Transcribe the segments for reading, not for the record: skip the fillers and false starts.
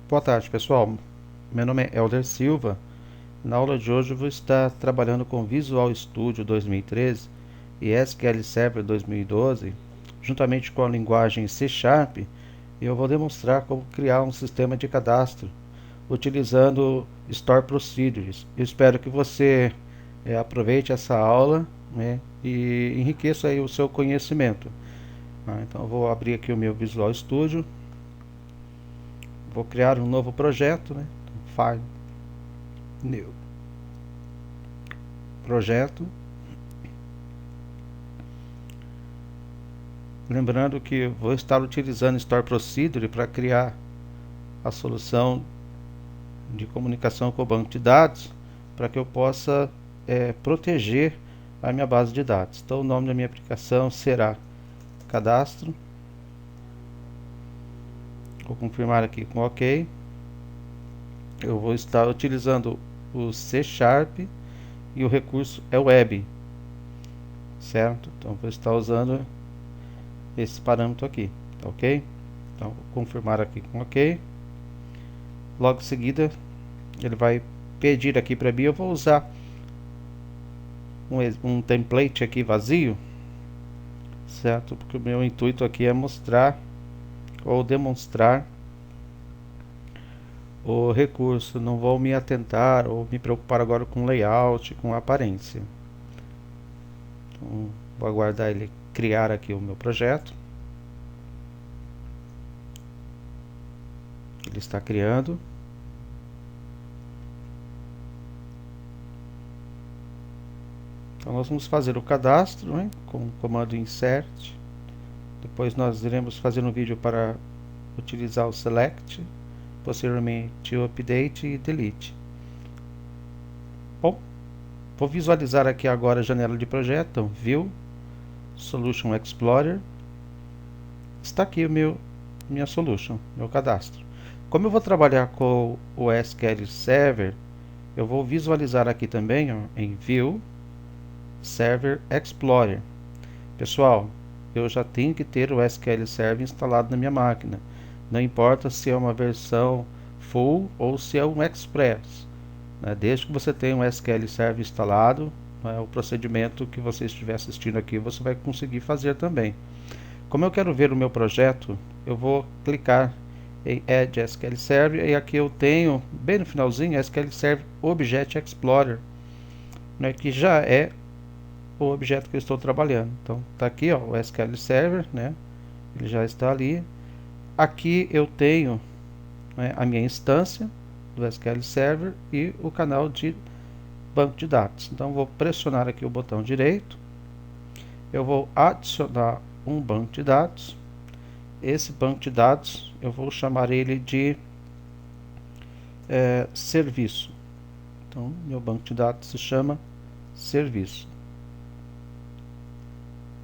Boa tarde, pessoal. Meu nome é Elder Silva. Na aula de hoje eu vou estar trabalhando com Visual Studio 2013 e SQL Server 2012, juntamente com a linguagem C Sharp, e eu vou demonstrar como criar um sistema de cadastro utilizando Store Procedures. Eu espero que você aproveite essa aula, né, e enriqueça aí o seu conhecimento. Então eu vou abrir aqui o meu Visual Studio. Vou criar um novo projeto, né? File, New, Projeto. Lembrando que vou estar utilizando Store Procedure para criar a solução de comunicação com o banco de dados, para que eu possa proteger a minha base de dados. Então o nome da minha aplicação será Cadastro. Vou confirmar aqui com OK. Eu vou estar utilizando o C Sharp e o recurso é Web, certo? Então vou estar usando esse parâmetro aqui, tá ok? Então vou confirmar aqui com OK. Logo em seguida ele vai pedir aqui para mim, eu vou usar um template aqui vazio, certo? Porque o meu intuito aqui é mostrar ou demonstrar o recurso, não vou me atentar ou me preocupar agora com layout, com aparência. Então, vou aguardar ele criar aqui o meu projeto. Ele está criando. Então nós vamos fazer o cadastro, né, com o comando insert. Depois nós iremos fazer um vídeo para utilizar o select, posteriormente o update e delete. Bom, vou visualizar aqui agora a janela de projeto. Então, View, Solution Explorer. Está aqui minha solution, meu cadastro. Como eu vou trabalhar com o SQL Server, eu vou visualizar aqui também, ó, em View, Server Explorer. Pessoal, eu já tenho que ter o SQL Server instalado na minha máquina. Não importa se é uma versão full ou se é um Express, né? Desde que você tenha um SQL Server instalado, né, o procedimento que você estiver assistindo aqui, você vai conseguir fazer também. Como eu quero ver o meu projeto, eu vou clicar em Add SQL Server e aqui eu tenho, bem no finalzinho, SQL Server Object Explorer, né, que já é o objeto que eu estou trabalhando. Então está aqui, ó, o SQL Server, né? Ele já está ali. Aqui eu tenho, né, a minha instância do SQL Server e o canal de banco de dados. Então vou pressionar aqui o botão direito. Eu vou adicionar um banco de dados. Esse banco de dados eu vou chamar ele de serviço. Então meu banco de dados se chama serviço.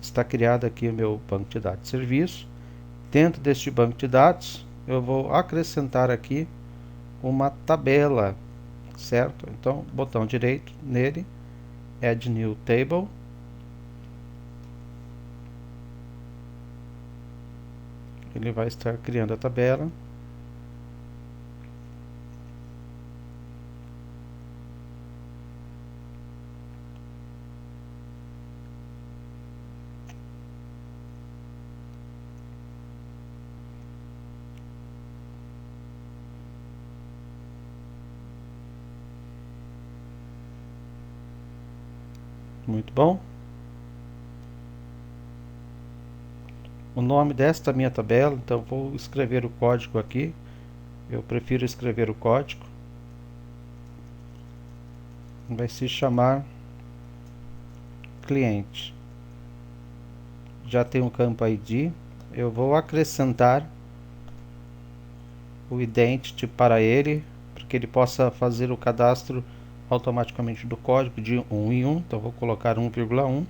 Está criado aqui o meu banco de dados de serviço. Dentro deste banco de dados, eu vou acrescentar aqui uma tabela, certo? Então, botão direito nele, Add New Table. Ele vai estar criando a tabela. Muito bom. O nome desta minha tabela, então vou escrever o código aqui. Eu prefiro escrever o código. Vai se chamar cliente. Já tem um campo ID. Eu vou acrescentar o identity para ele, para que ele possa fazer o cadastro automaticamente do código de 1 em 1. Então vou colocar 1,1,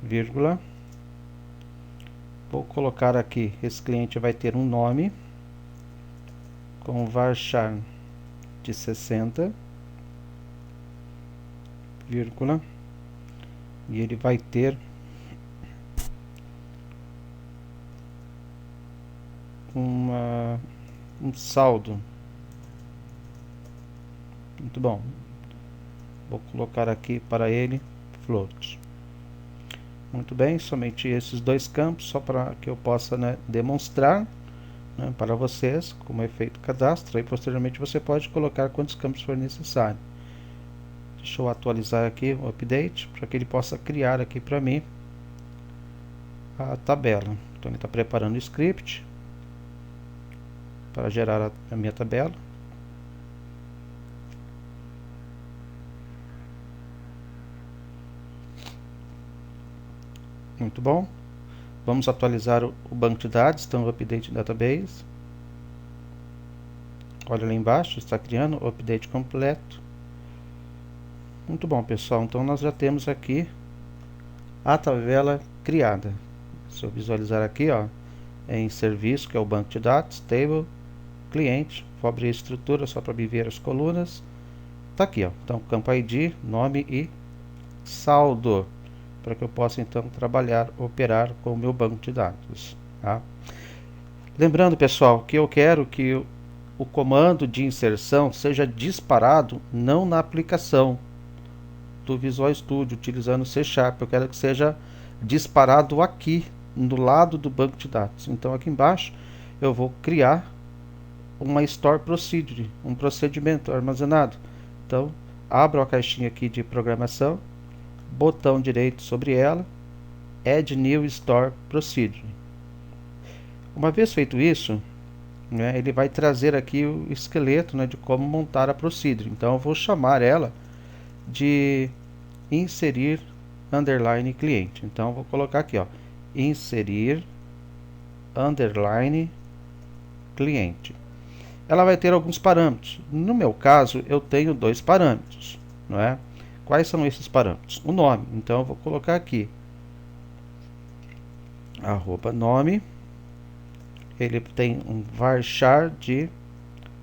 vírgula. Vou colocar aqui, esse cliente vai ter um nome com varchar de 60, vírgula, e ele vai ter um saldo. Muito bom. Vou colocar aqui para ele float. Muito bem, somente esses dois campos, só para que eu possa, né, demonstrar, né, para vocês como é feito o cadastro. Aí posteriormente você pode colocar quantos campos for necessário. Deixa eu atualizar aqui o update para que ele possa criar aqui para mim a tabela. Então ele está preparando o script para gerar a minha tabela. Muito bom. Vamos atualizar o banco de dados, então o update database. Olha lá embaixo, está criando o update completo. Muito bom, pessoal. Então nós já temos aqui a tabela criada. Se eu visualizar aqui, ó, em serviço, que é o banco de dados, table, cliente, vou abrir a estrutura só para ver as colunas. Tá aqui, ó. Então campo ID, nome e saldo, para que eu possa então trabalhar, operar com o meu banco de dados, tá? Lembrando, pessoal, que eu quero que o comando de inserção seja disparado não na aplicação do Visual Studio utilizando C#. Eu quero que seja disparado aqui do lado do banco de dados. Então aqui embaixo eu vou criar uma Store Procedure, um procedimento armazenado. Então abro a caixinha aqui de programação, botão direito sobre ela, Add New Store Procedure. Uma vez feito isso, né, ele vai trazer aqui o esqueleto, né, de como montar a procedure. Então eu vou chamar ela de inserir underline cliente. Então eu vou colocar aqui, ó, inserir underline cliente. Ela vai ter alguns parâmetros. No meu caso, eu tenho dois parâmetros, não é? Quais são esses parâmetros? O nome. Então eu vou colocar aqui @nome. Ele tem um varchar de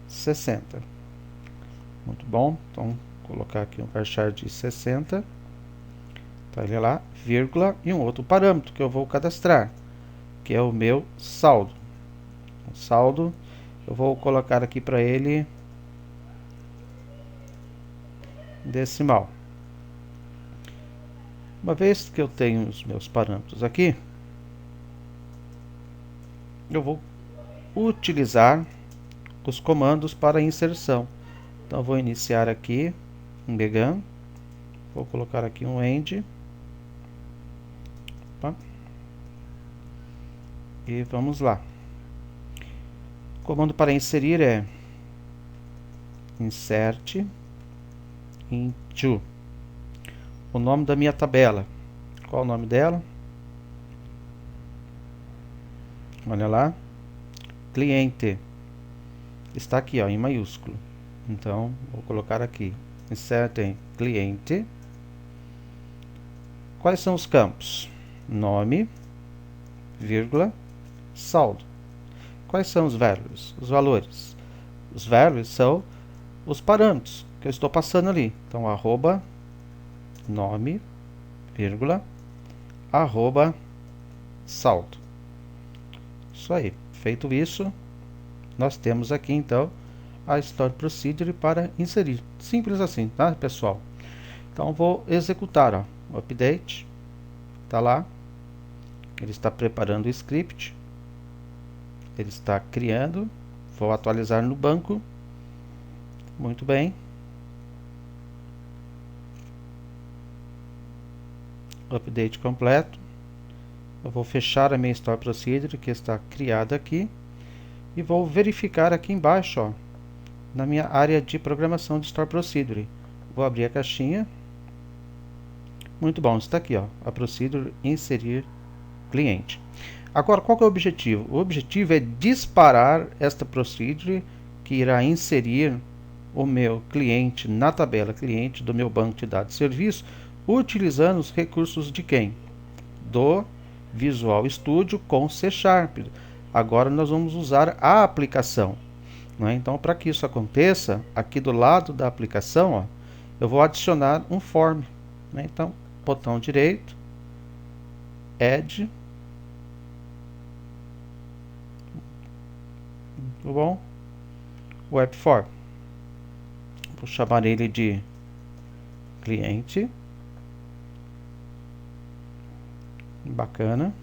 60. Muito bom. Então vou colocar aqui um varchar de 60. Tá ele lá, vírgula, e um outro parâmetro que eu vou cadastrar, que é o meu saldo. O saldo eu vou colocar aqui para ele decimal. Uma vez que eu tenho os meus parâmetros aqui, eu vou utilizar os comandos para inserção. Então eu vou iniciar aqui um began, vou colocar aqui um end, opa, e vamos lá. O comando para inserir é insert into. O nome da minha tabela, qual o nome dela? Olha lá, cliente, está aqui, ó, em maiúsculo. Então vou colocar aqui insert em cliente. Quais são os campos? Nome, vírgula, saldo. Quais são os values? Os valores. Os values são os parâmetros que eu estou passando ali. Então arroba nome, vírgula, arroba saldo. Isso aí. Feito isso, nós temos aqui então a Store Procedure para inserir. Simples assim, tá, pessoal? Então vou executar, ó, o update. Tá lá. Ele está preparando o script. Ele está criando. Vou atualizar no banco. Muito bem. Update completo. Eu vou fechar a minha Store Procedure que está criada aqui. E vou verificar aqui embaixo, ó, na minha área de programação de Store Procedure. Vou abrir a caixinha. Muito bom, está aqui, ó, a Procedure inserir cliente. Agora, qual que é o objetivo? O objetivo é disparar esta Procedure que irá inserir o meu cliente na tabela cliente do meu banco de dados de serviço, utilizando os recursos de quem? Do Visual Studio com C#. Agora nós vamos usar a aplicação, né? Então, para que isso aconteça, aqui do lado da aplicação, ó, eu vou adicionar um form, né? Então, botão direito, Add Tá bom? Web4. Vou chamar ele de cliente. Bacana.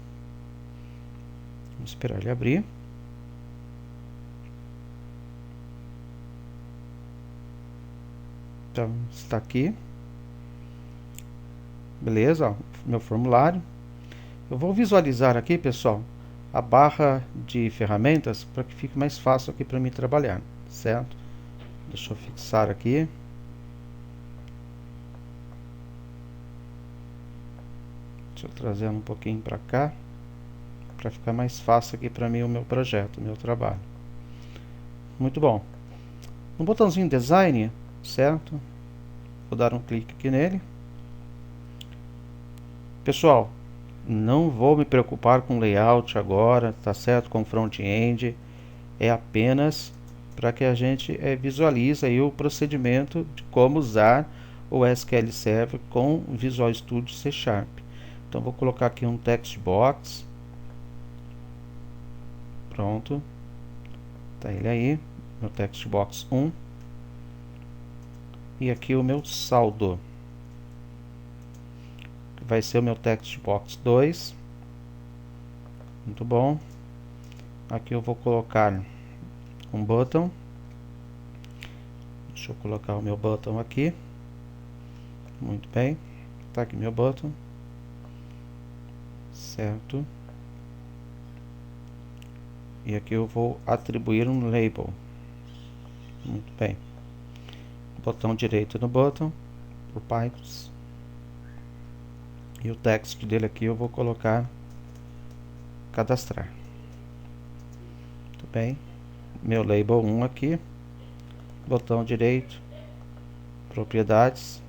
Vamos esperar ele abrir. Então, está aqui. Beleza, ó, meu formulário. Eu vou visualizar aqui, pessoal, a barra de ferramentas para que fique mais fácil aqui para mim trabalhar, certo? Deixa eu fixar aqui. Deixa eu trazer um pouquinho para cá, para ficar mais fácil aqui para mim o meu projeto, o meu trabalho. Muito bom. No botãozinho Design, certo? Vou dar um clique aqui nele. Pessoal, não vou me preocupar com layout agora, tá certo? Com front-end. É apenas para que a gente visualize aí o procedimento de como usar o SQL Server com Visual Studio C#. Então vou colocar aqui um text box. Pronto. Tá ele aí, meu text box 1. E aqui o meu saldo. Vai ser o meu text box 2. Muito bom. Aqui eu vou colocar um button. Deixa eu colocar o meu button aqui. Muito bem. Tá aqui meu button. Certo. E aqui eu vou atribuir um label. Muito bem. Botão direito no button. Por pipes. E o text dele aqui eu vou colocar cadastrar. Muito bem. Meu label 1 aqui. Botão direito. Propriedades.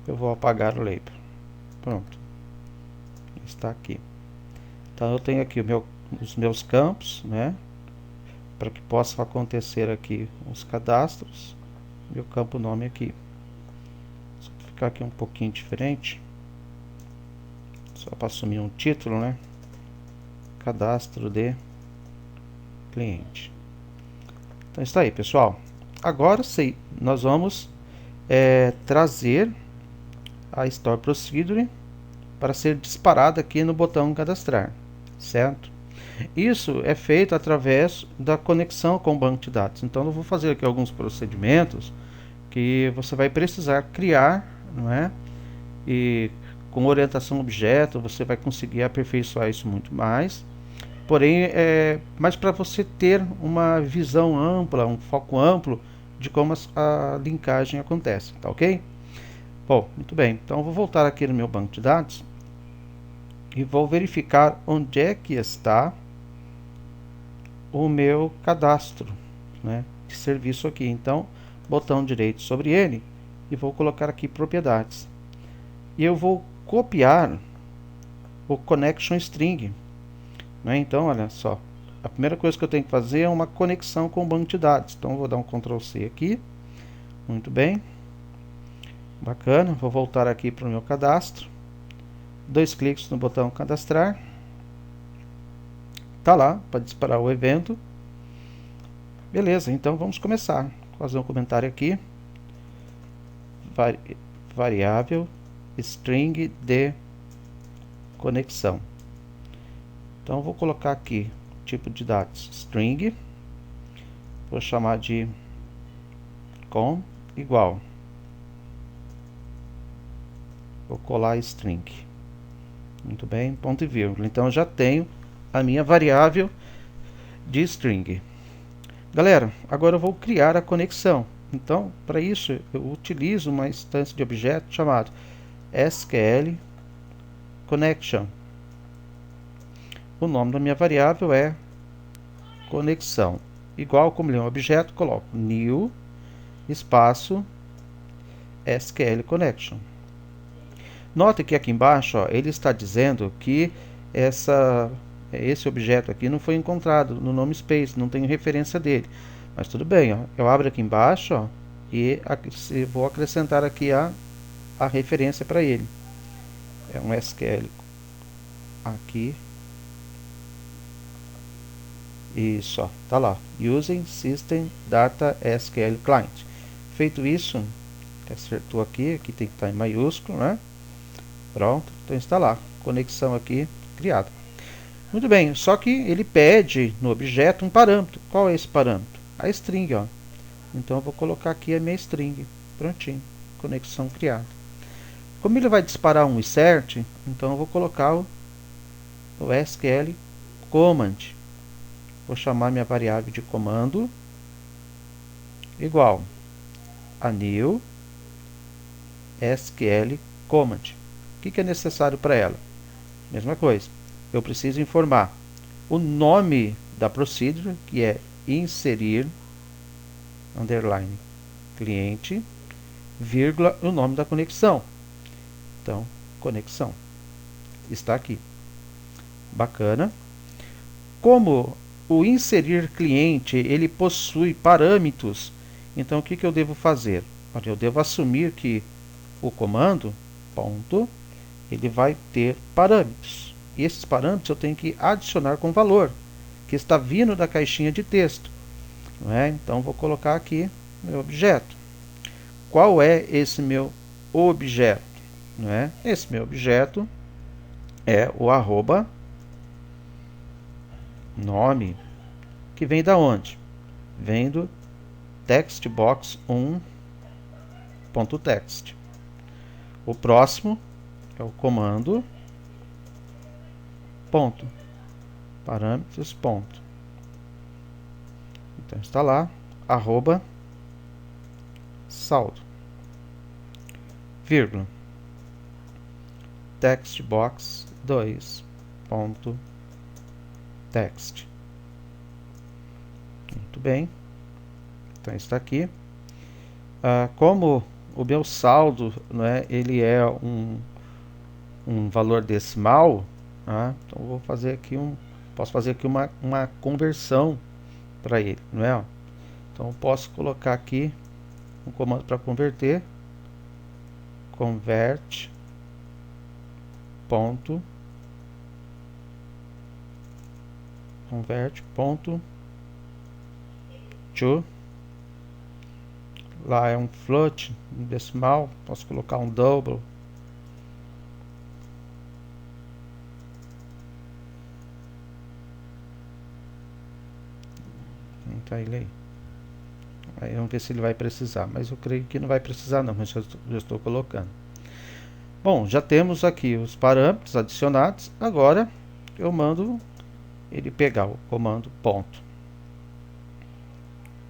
Eu vou apagar o label. Pronto. Está aqui. Então eu tenho aqui os meus campos, né? Para que possam acontecer aqui os cadastros. Meu campo nome aqui. Só ficar aqui um pouquinho diferente. Só para assumir um título, né? Cadastro de cliente. Então está aí, pessoal. Agora sim, nós vamos trazer a Store Procedure para ser disparada aqui no botão cadastrar, certo? Isso é feito através da conexão com o banco de dados. Então eu vou fazer aqui alguns procedimentos que você vai precisar criar, não é? E com orientação objeto você vai conseguir aperfeiçoar isso muito mais. Porém, mas para você ter uma visão ampla, um foco amplo de como a linkagem acontece, tá ok? Bom, muito bem. Então eu vou voltar aqui no meu banco de dados e vou verificar onde é que está o meu cadastro, né, de serviço aqui. Então, botão direito sobre ele e vou colocar aqui propriedades. E eu vou copiar o connection string, né? Então, olha só, a primeira coisa que eu tenho que fazer é uma conexão com o banco de dados. Então, eu vou dar um Ctrl C aqui. Muito bem. Bacana. Vou voltar aqui para o meu cadastro. 2 cliques no botão cadastrar. Tá lá para disparar o evento. Beleza, então vamos começar. Vou fazer um comentário aqui. Variável string de conexão. Então eu vou colocar aqui tipo de dados string. Vou chamar de com igual. Vou colar string. Muito bem, ponto e vírgula. Então eu já tenho a minha variável de string. Galera, agora eu vou criar a conexão. Então, para isso, eu utilizo uma instância de objeto chamado SQL Connection. O nome da minha variável é conexão. Igual como ele é um objeto, coloco new espaço SQL Connection. Note que aqui embaixo, ó, ele está dizendo que esse objeto aqui não foi encontrado no namespace, não tem referência dele. Mas tudo bem, ó, eu abro aqui embaixo, ó, e vou acrescentar aqui a referência para ele. É um SQL aqui Isso, ó, tá lá. Using System Data SQL Client. Feito isso, acertou aqui tem que estar em maiúsculo, né? Pronto, então está lá. Conexão aqui criada. Muito bem, só que ele pede no objeto um parâmetro. Qual é esse parâmetro? A string, ó. Então eu vou colocar aqui a minha string. Prontinho, conexão criada. Como ele vai disparar um insert, então eu vou colocar o SQL command. Vou chamar minha variável de comando igual a new SQL command. O que é necessário para ela? Mesma coisa. Eu preciso informar o nome da procedure, que é inserir underline cliente, vírgula, o nome da conexão. Então, conexão está aqui. Bacana. Como o inserir cliente, ele possui parâmetros, então o que eu devo fazer? Olha, eu devo assumir que o comando, ponto, ele vai ter parâmetros. E esses parâmetros eu tenho que adicionar com valor, que está vindo da caixinha de texto. Não é? Então, vou colocar aqui meu objeto. Qual é esse meu objeto? Não é? Esse meu objeto é o arroba nome, que vem da onde? Vem do textbox1.text. O próximo é o comando ponto, parâmetros ponto. Então está lá, arroba saldo, vírgula, textbox2.text. Muito bem, então está aqui. Como o meu saldo, né, ele é um valor decimal, então vou fazer aqui posso fazer aqui uma conversão para ele, não é? Então posso colocar aqui um comando para converter, convert ponto to, lá é um float, um decimal, posso colocar um double. Tá ele aí. Vamos ver se ele vai precisar, mas eu creio que não vai precisar não, mas já estou colocando. Bom, já temos aqui os parâmetros adicionados. Agora eu mando ele pegar o comando ponto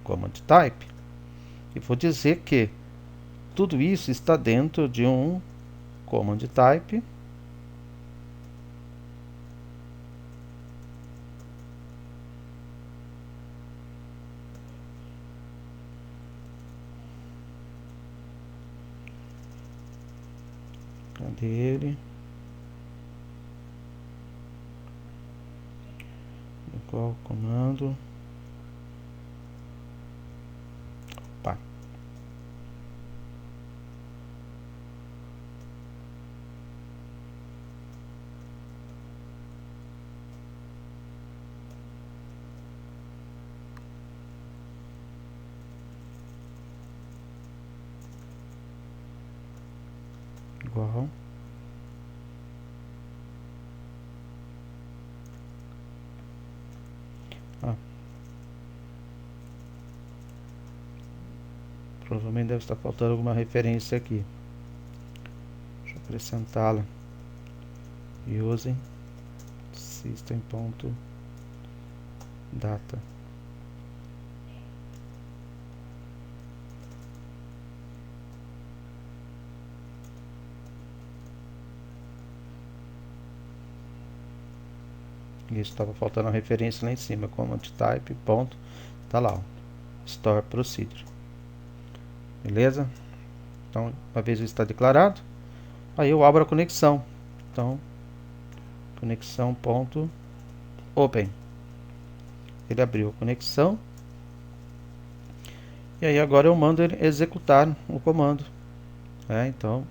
command type e vou dizer que tudo isso está dentro de um command type dele, igual comando, opa, igual, provavelmente deve estar faltando alguma referência aqui. Deixa eu acrescentá-la. Using system.data. Isso, estava faltando a referência lá em cima. Command type, ponto, tá lá, ó, store procedure. Beleza? Então, uma vez isso está declarado, aí eu abro a conexão. Então, conexão ponto open. Ele abriu a conexão. E aí agora eu mando ele executar o comando. Então,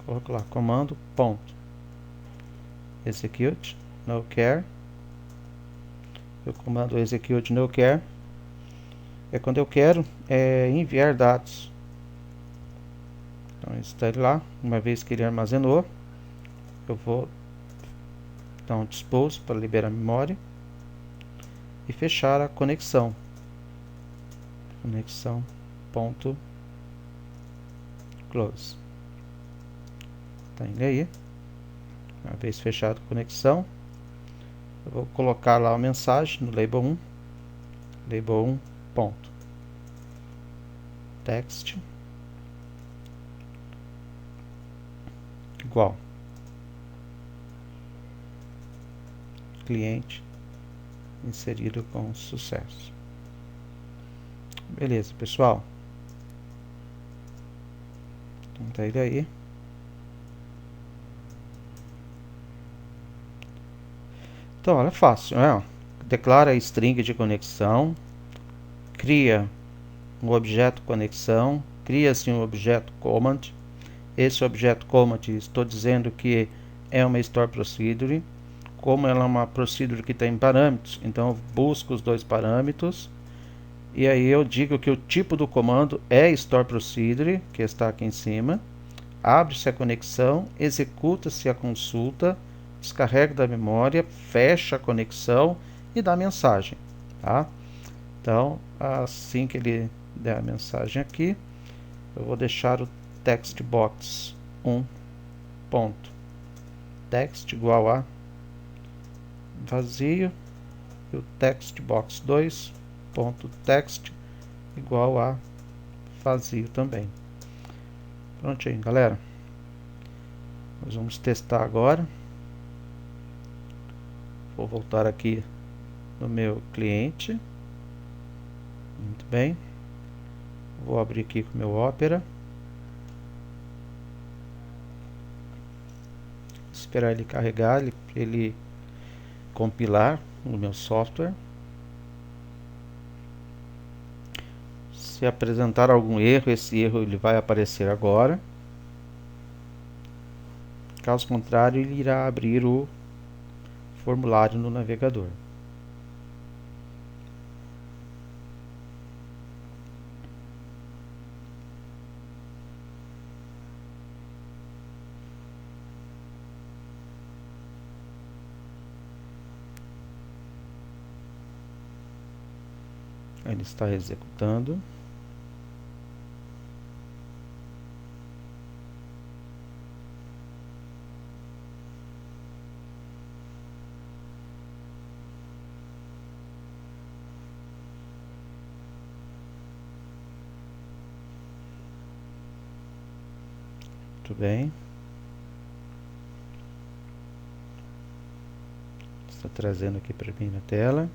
coloco lá, comando ponto execute no care. O comando execute no care é quando eu quero enviar dados. Então está ele lá. Uma vez que ele armazenou, eu vou dar um dispose para liberar a memória e fechar a conexão. Conexão ponto close. Tá indo aí. Uma vez fechado a conexão, eu vou colocar lá a mensagem no label 1. Label 1 ponto text igual cliente inserido com sucesso. Beleza, pessoal. Então tá ele aí. Então, olha, é fácil, né? Declara a string de conexão, cria um objeto conexão, cria-se um objeto command. Esse objeto command, estou dizendo que é uma store procedure. Como ela é uma procedure que tem parâmetros, então eu busco os dois parâmetros. E aí eu digo que o tipo do comando é store procedure, que está aqui em cima. Abre-se a conexão, executa-se a consulta, descarrega da memória, fecha a conexão e dá a mensagem, tá? Então, assim que ele der a mensagem aqui, eu vou deixar o text box 1 ponto text igual a vazio e o text box 2 ponto text igual a vazio também. Prontinho, galera. Nós vamos testar agora. Vou voltar aqui no meu cliente. Muito bem. Vou abrir aqui com o meu Opera. Esperar ele carregar, ele compilar no meu software. Se apresentar algum erro, esse erro ele vai aparecer agora. Caso contrário, ele irá abrir o formulário no navegador. Ele está executando. Muito bem. Está trazendo aqui para mim na tela.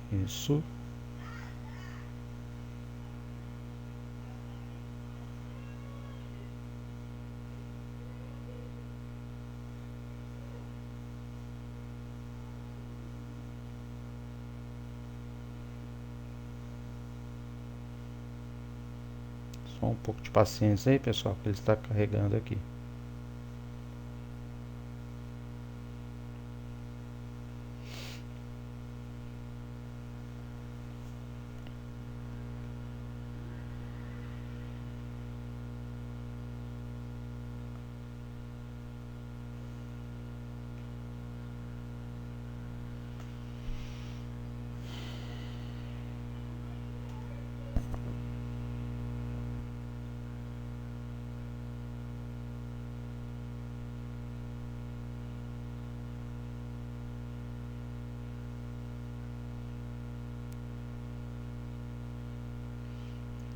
Isso. Só um pouco de paciência aí, pessoal, que ele está carregando aqui.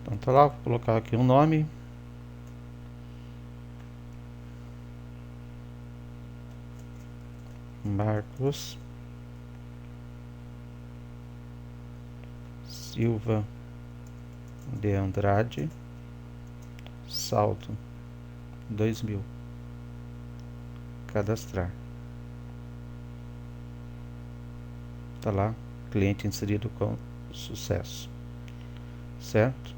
Então tá lá, vou colocar aqui um nome. Marcos Silva de Andrade, Salto 2000. Cadastrar. Tá lá, cliente inserido com sucesso. certo?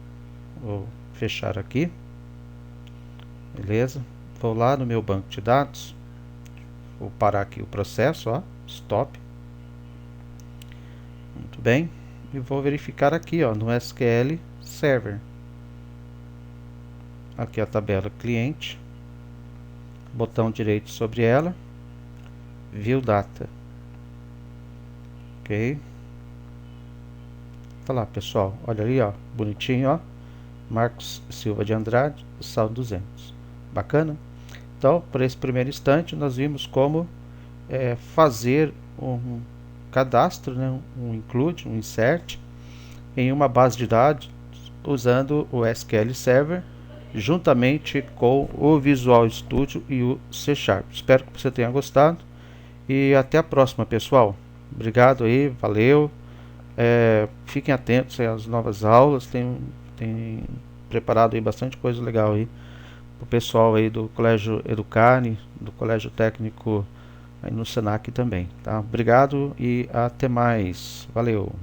Vou fechar aqui, beleza? Vou lá no meu banco de dados, vou parar aqui o processo, ó, stop. Muito bem, e vou verificar aqui, ó, no SQL Server. Aqui a tabela cliente, botão direito sobre ela, View Data. Ok. Tá lá, pessoal, olha ali, ó, bonitinho, ó, Marcos Silva de Andrade, SAL 200. Bacana? Então, por esse primeiro instante, nós vimos como fazer um cadastro, né, um include, um insert em uma base de dados usando o SQL Server juntamente com o Visual Studio e o C Sharp. Espero que você tenha gostado e até a próxima, pessoal. Obrigado aí, valeu. Fiquem atentos às novas aulas, tem preparado aí bastante coisa legal aí o pessoal aí do Colégio Educare, do Colégio Técnico aí no Senac também, tá? Obrigado e até mais. Valeu.